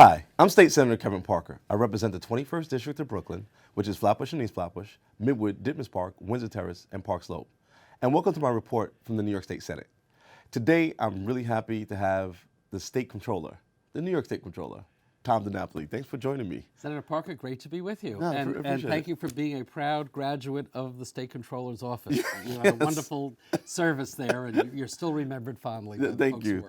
Hi, I'm State Senator Kevin Parker. I represent the 21st District of Brooklyn, which is Flatbush and East Flatbush, Midwood, Ditmas Park, Windsor Terrace, and Park Slope. And welcome to my report from the New York State Senate. Today, I'm really happy to have the State Comptroller, the New York State Comptroller, Tom DiNapoli. Thanks for joining me. Senator Parker, great to be with you. No, and thank you for being a proud graduate of the State Comptroller's office. You had a wonderful service there, and you're still remembered fondly. Thank you.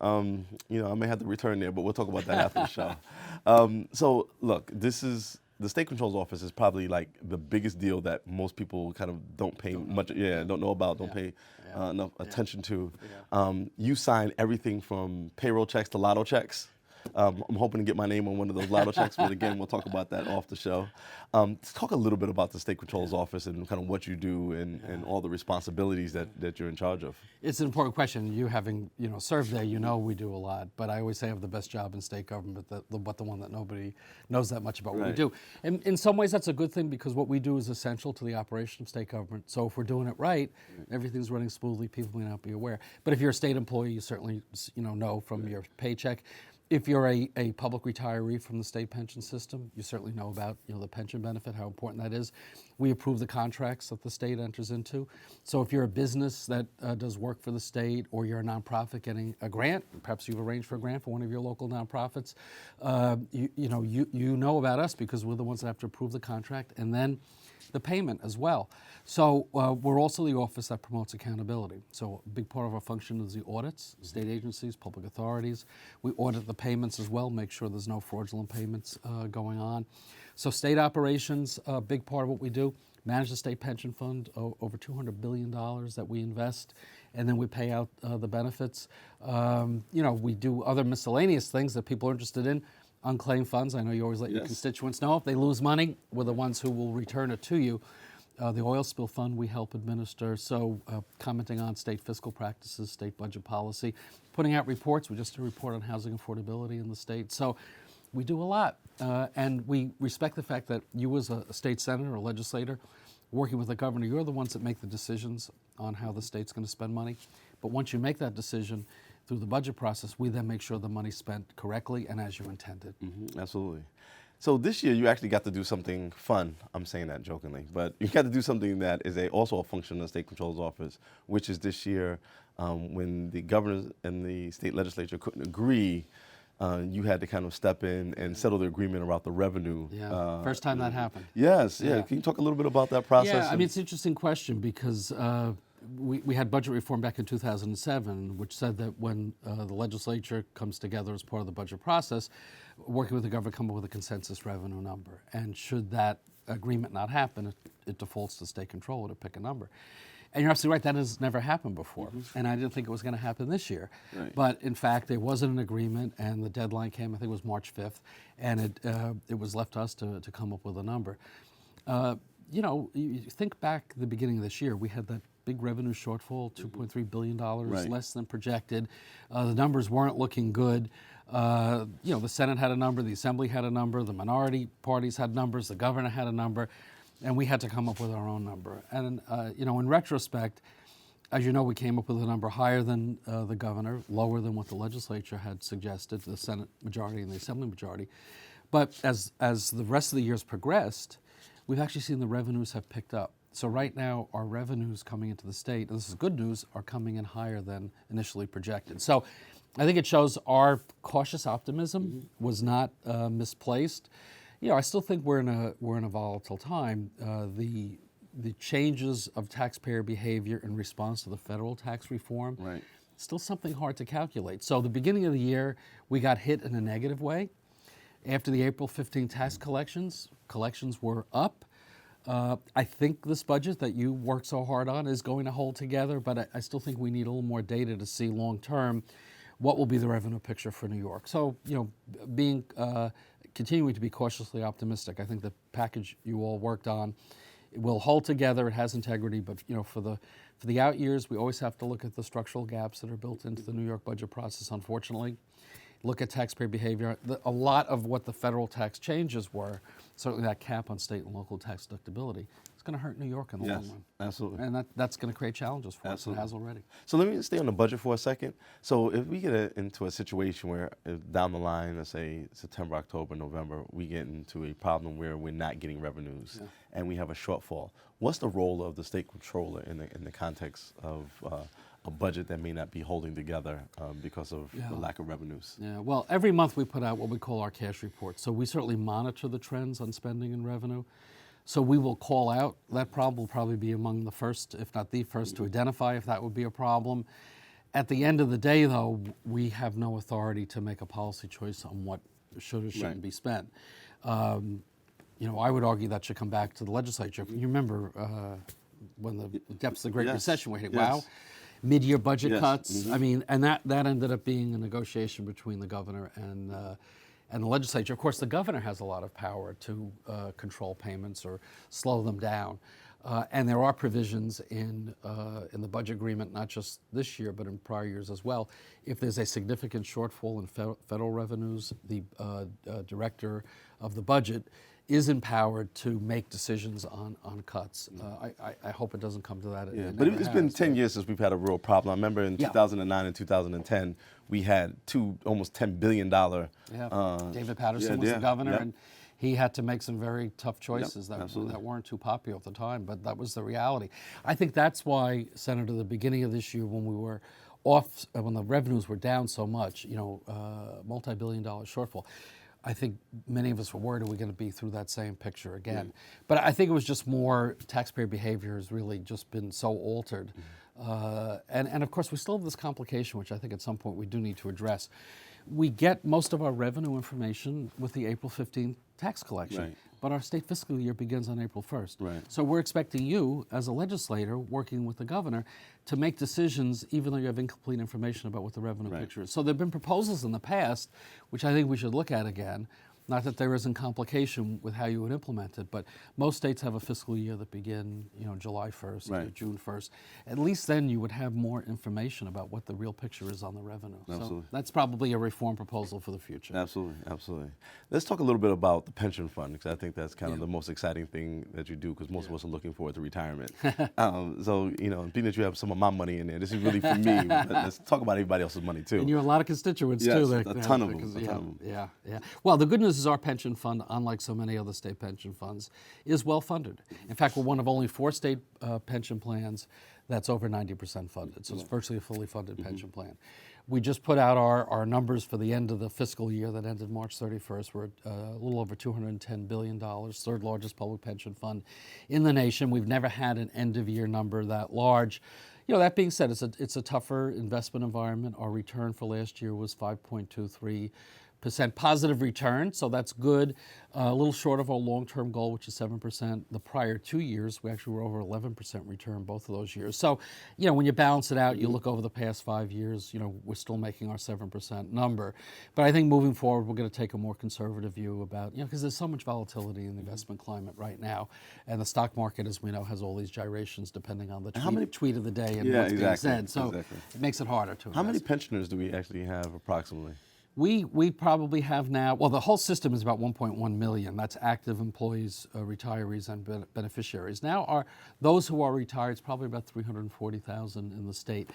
I may have to return there, but we'll talk about that after the show. So, look, the State Comptroller's office is probably like the biggest deal that most people kind of don't know about, don't pay enough attention to. You sign everything from payroll checks to lotto checks. I'm hoping to get my name on one of those lotto checks, but again, we'll talk about that off the show. Let's talk a little bit about the State Comptroller's office and kind of what you do and all the responsibilities that you're in charge of. It's an important question. You having served there, we do a lot. But I always say I have the best job in state government, but the one that nobody knows that much about what we do. And in some ways, that's a good thing because what we do is essential to the operation of state government. So if we're doing it right, everything's running smoothly. People may not be aware. But if you're a state employee, you certainly know from your paycheck. If you're a public retiree from the state pension system, you certainly know about the pension benefit, how important that is. We approve the contracts that the state enters into. So if you're a business that does work for the state, or you're a nonprofit getting a grant, perhaps you've arranged for a grant for one of your local nonprofits, you know about us because we're the ones that have to approve the contract and then the payment as well. So we're also the office that promotes accountability. So a big part of our function is the audits, state agencies, public authorities. We audit the payments as well, make sure there's no fraudulent payments going on. So state operations, a big part of what we do. Manage the state pension fund, over $200 billion that we invest, and then we pay out the benefits. We do other miscellaneous things that people are interested in. Unclaimed funds, I know you always let your constituents know. If they lose money, we're the ones who will return it to you. The oil spill fund we help administer, so commenting on state fiscal practices, state budget policy, putting out reports. We just did a report on housing affordability in the state. So we do a lot, and we respect the fact that you as a state senator or legislator, working with the governor, you're the ones that make the decisions on how the state's going to spend money. But once you make that decision, through the budget process, we then make sure the money's spent correctly and as you intended. Absolutely. So this year you actually got to do something fun. I'm saying that jokingly, but you got to do something that is also a function of the State Comptroller's office, which is this year when the governors and the state legislature couldn't agree, you had to kind of step in and settle the agreement about the revenue. First time that happened. Yes, Can you talk a little bit about that process? Yeah, it's an interesting question because we had budget reform back in 2007, which said that when the legislature comes together as part of the budget process, working with the government, come up with a consensus revenue number. And should that agreement not happen, it defaults to state controller to pick a number. And you're absolutely right, that has never happened before. And I didn't think it was going to happen this year. But in fact, there wasn't an agreement, and the deadline came, I think it was March 5th, and it was left to us to come up with a number. You think back the beginning of this year, we had that big revenue shortfall, $2.3 billion less than projected. The numbers weren't looking good. The Senate had a number, the Assembly had a number, the minority parties had numbers, the governor had a number, and we had to come up with our own number. And, in retrospect, as you know, we came up with a number higher than the governor, lower than what the legislature had suggested, the Senate majority and the Assembly majority. But as the rest of the years progressed, we've actually seen the revenues have picked up. So right now, our revenues coming into the state, and this is good news, are coming in higher than initially projected. So I think it shows our cautious optimism was not misplaced. I still think we're in a volatile time. The changes of taxpayer behavior in response to the federal tax reform, still something hard to calculate. So the beginning of the year, we got hit in a negative way. After the April 15 tax collections were up. I think this budget that you worked so hard on is going to hold together, but I still think we need a little more data to see long term what will be the revenue picture for New York. So, continuing to be cautiously optimistic. I think the package you all worked on will hold together. It has integrity, but for the out years, we always have to look at the structural gaps that are built into the New York budget process, unfortunately. Look at taxpayer behavior. A lot of what the federal tax changes were, certainly that cap on state and local tax deductibility, is going to hurt New York in the long run. Absolutely. And that's going to create challenges for us. It has already. So let me stay on the budget for a second. So if we get into a situation where down the line, let's say September, October, November, we get into a problem where we're not getting revenues and we have a shortfall, what's the role of the state controller in the context of a budget that may not be holding together because of the lack of revenues? Yeah, well, every month we put out what we call our cash report. So we certainly monitor the trends on spending and revenue. So we will call out that problem. Will probably be among the first, if not the first, to identify if that would be a problem. At the end of the day, though, we have no authority to make a policy choice on what should or shouldn't be spent. You know, I would argue that should come back to the legislature. You remember when the depths of the Great Recession were hit? Wow. Mid-year budget cuts. I mean, and that ended up being a negotiation between the governor and the legislature. Of course, the governor has a lot of power to control payments or slow them down. And there are provisions in the budget agreement, not just this year, but in prior years as well. If there's a significant shortfall in federal revenues, the director of the budget is empowered to make decisions on cuts. I hope it doesn't come to that. But it's been 10 years since we've had a real problem. I remember in 2009 and 2010, we had two almost $10 billion. David Patterson was the governor, and he had to make some very tough choices that weren't too popular at the time, but that was the reality. I think that's why, Senator, the beginning of this year when we were off, when the revenues were down so much, you know, multi-billion-dollar shortfall, I think many of us were worried, are we going to be through that same picture again? But I think it was just more taxpayer behavior has really just been so altered. And of course, we still have this complication, which I think at some point we do need to address. We get most of our revenue information with the April 15th tax collection, but our state fiscal year begins on April 1st. So we're expecting you, as a legislator, working with the governor, to make decisions even though you have incomplete information about what the revenue picture is. So there have been proposals in the past, which I think we should look at again. Not that there isn't complication with how you would implement it, but most states have a fiscal year that begin, you know, July 1st or June 1st. At least then you would have more information about what the real picture is on the revenue. So that's probably a reform proposal for the future. Absolutely. Let's talk a little bit about the pension fund, because I think that's kind of the most exciting thing that you do, because most of us are looking forward to retirement. So, you know, being that you have some of my money in there, this is really for me. Let's talk about everybody else's money too. And you have a lot of constituents too. A ton of them. Yeah. Well, the good news is our pension fund, unlike so many other state pension funds, is well funded. In fact, we're one of only 4 state pension plans that's over 90% funded. So it's virtually a fully funded pension plan. We just put out our numbers for the end of the fiscal year that ended March 31st. We're at a little over $210 billion, third largest public pension fund in the nation. We've never had an end of year number that large. You know, that being said, it's a tougher investment environment. Our return for last year was 5.23%. Positive return, so that's good. A little short of our long-term goal, which is 7%. The prior 2 years, we actually were over 11% return both of those years. So, you know, when you balance it out, you look over the past 5 years, you know, we're still making our 7% number. But I think moving forward, we're going to take a more conservative view about, you know, because there's so much volatility in the investment climate right now. And the stock market, as we know, has all these gyrations depending on the tweet of the day and what's being said. So it makes it harder to invest. How many pensioners do we actually have approximately? We probably have now, well, the whole system is about 1.1 million. That's active employees, retirees, and beneficiaries. Now, those who are retired, it's probably about 340,000 in the state.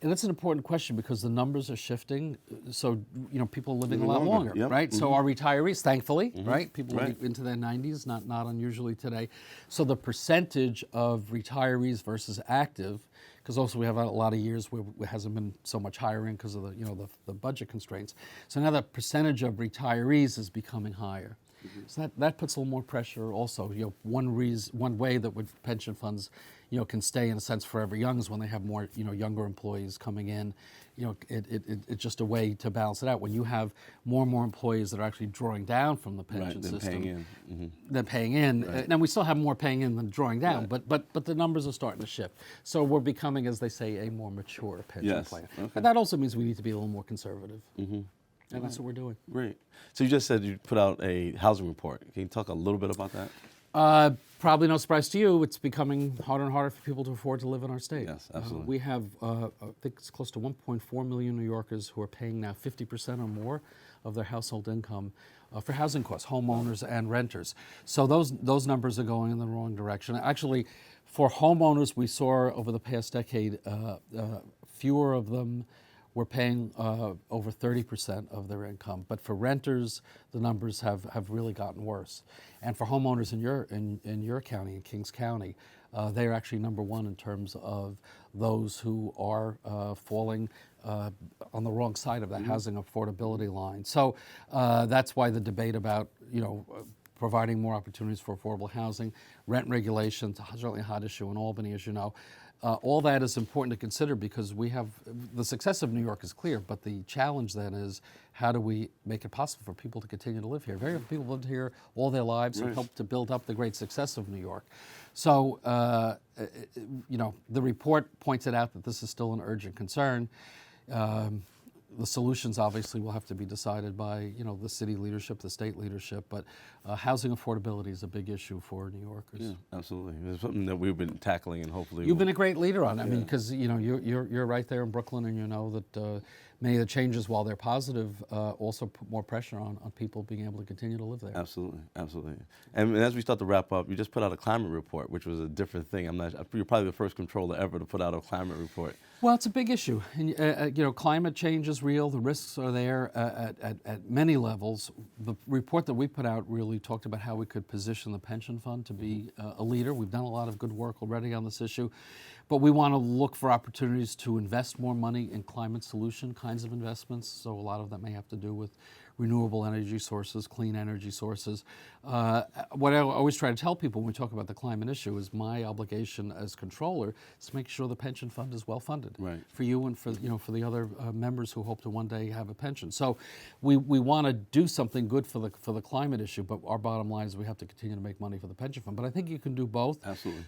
And that's an important question because the numbers are shifting. So, you know, people are living a lot longer, right? So our retirees, thankfully, right? People living into their 90s, not unusually today. So the percentage of retirees versus active, because also we have a lot of years where it hasn't been so much hiring because of the budget constraints. So now the percentage of retirees is becoming higher. So that puts a little more pressure also. You know, one way that pension funds, you know, can stay in a sense forever young is when they have more, you know, younger employees coming in. You know, it's just a way to balance it out. When you have more and more employees that are actually drawing down from the pension system, than paying in, and we still have more paying in than drawing down, but the numbers are starting to shift. So we're becoming, as they say, a more mature pension plan. And that also means we need to be a little more conservative. And that's what we're doing. Great. So you just said you put out a housing report. Can you talk a little bit about that? Probably no surprise to you, it's becoming harder and harder for people to afford to live in our state. Yes, absolutely. We have, I think it's close to 1.4 million New Yorkers who are paying now 50% or more of their household income for housing costs, homeowners and renters. So those numbers are going in the wrong direction. Actually, for homeowners, we saw over the past decade, fewer of them were paying over 30% of their income. But for renters, the numbers have really gotten worse. And for homeowners in your county, in Kings County, they are actually number one in terms of those who are falling on the wrong side of the housing affordability line. So that's why the debate about, providing more opportunities for affordable housing, rent regulations, certainly a hot issue in Albany, as you know. All that is important to consider because we have, the success of New York is clear, but the challenge then is how do we make it possible for people to continue to live here? Very few people lived here all their lives and helped to build up the great success of New York. So, the report pointed out that this is still an urgent concern. The solutions obviously will have to be decided by the city leadership, the state leadership, but housing affordability is a big issue for New Yorkers. Yeah, absolutely. It's something that we've been tackling, and hopefully you've been a great leader on it. I mean, because you're right there in Brooklyn, and you know that many of the changes, while they're positive, also put more pressure on people being able to continue to live there. Absolutely, absolutely. And as we start to wrap up, you just put out a climate report, which was a different thing. You're probably the first controller ever to put out a climate report. Well, it's a big issue. And, climate change is real. The risks are there at many levels. The report that we put out really talked about how we could position the pension fund to be a leader. We've done a lot of good work already on this issue, but we want to look for opportunities to invest more money in climate solution kinds of investments. So a lot of that may have to do with renewable energy sources, clean energy sources. What I always try to tell people when we talk about the climate issue is my obligation as controller is to make sure the pension fund is well funded for you and for the other members who hope to one day have a pension. So we want to do something good for the climate issue, but our bottom line is we have to continue to make money for the pension fund. But I think you can do both. Absolutely.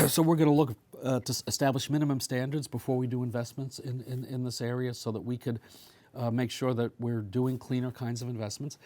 So we're going to look to establish minimum standards before we do investments in this area so that we could make sure that we're doing cleaner kinds of investments.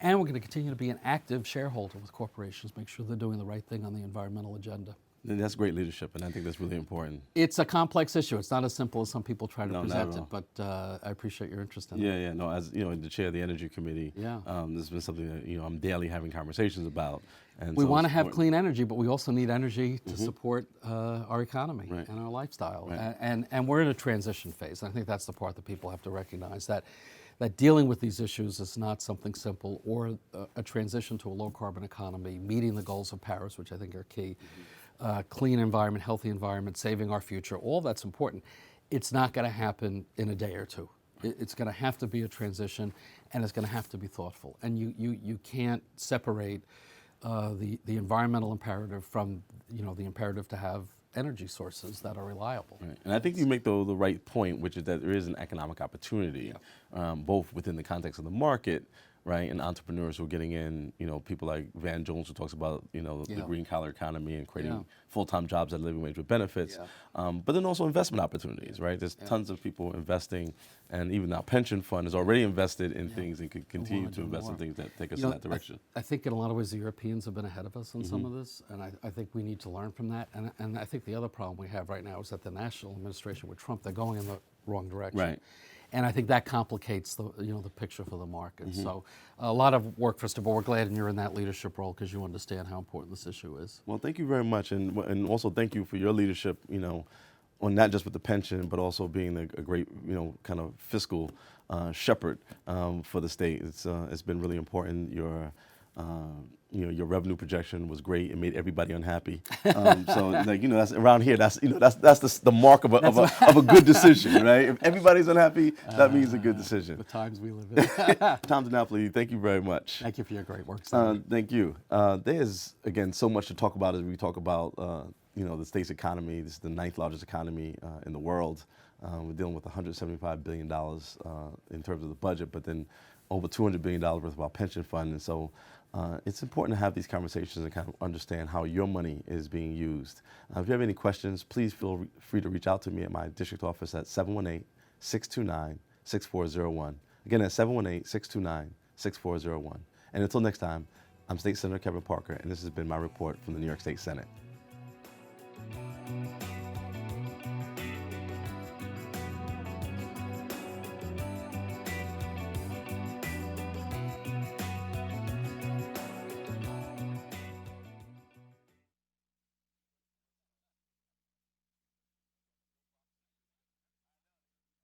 And we're going to continue to be an active shareholder with corporations, make sure they're doing the right thing on the environmental agenda. And that's great leadership, and I think that's really important. It's a complex issue. It's not as simple as some people try to present it, but I appreciate your interest in it. Yeah, no, as the chair of the Energy Committee, this has been something that I'm daily having conversations about. And we want to have clean energy, but we also need energy to support our economy and our lifestyle. And we're in a transition phase. I think that's the part that people have to recognize, that dealing with these issues is not something simple, or a transition to a low-carbon economy, meeting the goals of Paris, which I think are key. Clean environment, healthy environment, saving our future, all that's important. It's not going to happen in a day or two. It's going to have to be a transition, and it's going to have to be thoughtful. And you can't separate the environmental imperative from the imperative to have energy sources that are reliable. Right. And I think you make the right point, which is that there is an economic opportunity, both within the context of the market, right, and entrepreneurs who are getting in, people like Van Jones, who talks about, the green collar economy and creating full-time jobs at living wage with benefits, but then also investment opportunities, right? There's tons of people investing, and even our pension fund is already invested in things and could continue to invest in things that take us in that direction. I think in a lot of ways the Europeans have been ahead of us in some of this, and I think we need to learn from that. And I think the other problem we have right now is that the national administration with Trump, they're going in the wrong direction. Right. And I think that complicates the picture for the market. So a lot of work for us to, but we're glad you're in that leadership role because you understand how important this issue is. Well, thank you very much, and also thank you for your leadership, on not just with the pension, but also being a great, kind of fiscal shepherd for the state. It's been really important. Your revenue projection was great. It made everybody unhappy. So that's around here. That's the mark of a good decision, right? If everybody's unhappy, that means a good decision. The times we live in. Tom DiNapoli, thank you very much. Thank you for your great work. Thank you. There's again so much to talk about as we talk about the state's economy. This is the 9th largest economy in the world. We're dealing with $175 billion in terms of the budget, but then over $200 billion worth of our pension fund, and so. It's important to have these conversations and kind of understand how your money is being used. If you have any questions, please feel free to reach out to me at my district office at 718-629-6401. Again, at 718-629-6401. And until next time, I'm State Senator Kevin Parker, and this has been my report from the New York State Senate.